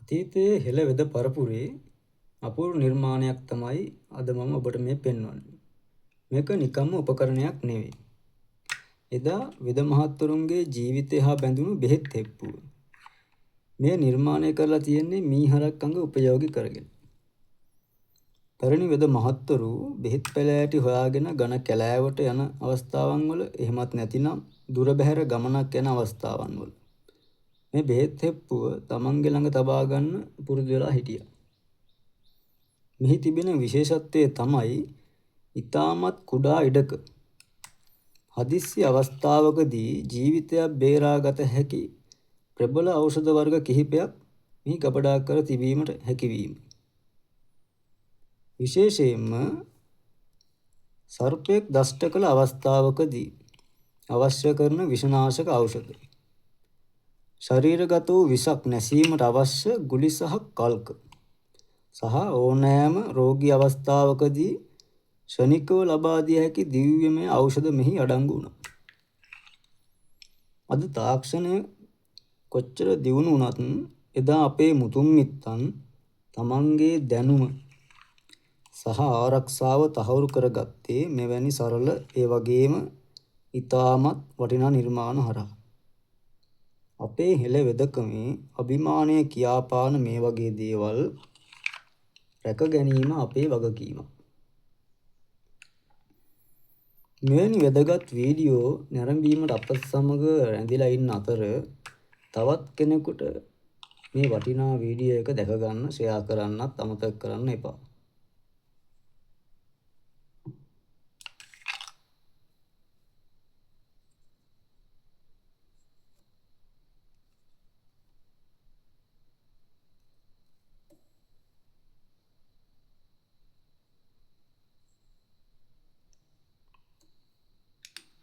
අතීතයේ හෙළ වෙද පරපුරේ අපූර්ව නිර්මාණයක් තමයි අද මම ඔබට මේ පෙන්වන්නේ. මේක නිකම්ම උපකරණයක් නෙවෙයි. එදා වෙද මහත්වරුන්ගේ ජීවිතය හා බැඳුණු බෙහෙත් හෙප්පුව. මේ නිර්මාණය කරලා තියෙන්නේ මීහරක් අඟ උපයෝගී කරගෙන. පැරණි වෙද මහත්වරු බෙහෙත් පැලෑටි හොයාගෙන ඝන කැලෑවට යන අවස්ථාවන් වල එහෙමත් නැතිනම් දුර බැහැර ගමනක් යන අවස්ථාවන් වල මේ බෙහෙත් හෙප්පුව තමන්ගේ ළඟ තබා ගන්න පුරුදු වෙලා හිටියා. මෙහි තිබෙන විශේෂත්වය තමයි ඊටමත් කුඩා ඉඩක හදිස්සි අවස්ථාවකදී ජීවිතයක් බේරාගත හැකි ප්‍රබල ඖෂධ වර්ග කිහිපයක් මෙහි ගබඩා කර තිබීමට හැකිවීම. විශේෂයෙන්ම සර්පයෙක් දෂ්ට කළ අවස්ථාවකදී අවශ්‍ය කරන විෂනාශක ඖෂධ, ශරීරගත වූ විෂක් නැසීමට අවශ්‍ය ගුලි සහ කල්ක සහ ඕනෑම රෝගී අවස්ථාවකදී ක්ෂණිකව ලබා දිය හැකි දිව්‍යමය ඖෂධ මෙහි අඩංගු වුණා. අද තාක්ෂණය කොච්චර දියුණු වුණත් එදා අපේ මුතුන් මිත්තන් තමන්ගේ දැනුම සහ ආරක්ෂාව තහවුරු කරගත්තේ මෙවැනි සරල ඒ වගේම ඊටමත් වටිනා නිර්මාණ හරහා. අපේ හෙළ වෙදකමේ අභිමානය කියාපාන මේ වගේ දේවල් රැක ගැනීම අපේ වගකීමක්. මෙවැනි වැදගත් වීඩියෝ නැරඹීමට අපත් සමග රැඳිලා ඉන්න අතර තවත් කෙනෙකුට මේ වටිනා වීඩියෝ එක දැක ගන්න ෂෙයා කරන්නත් අමතක කරන්න එපා.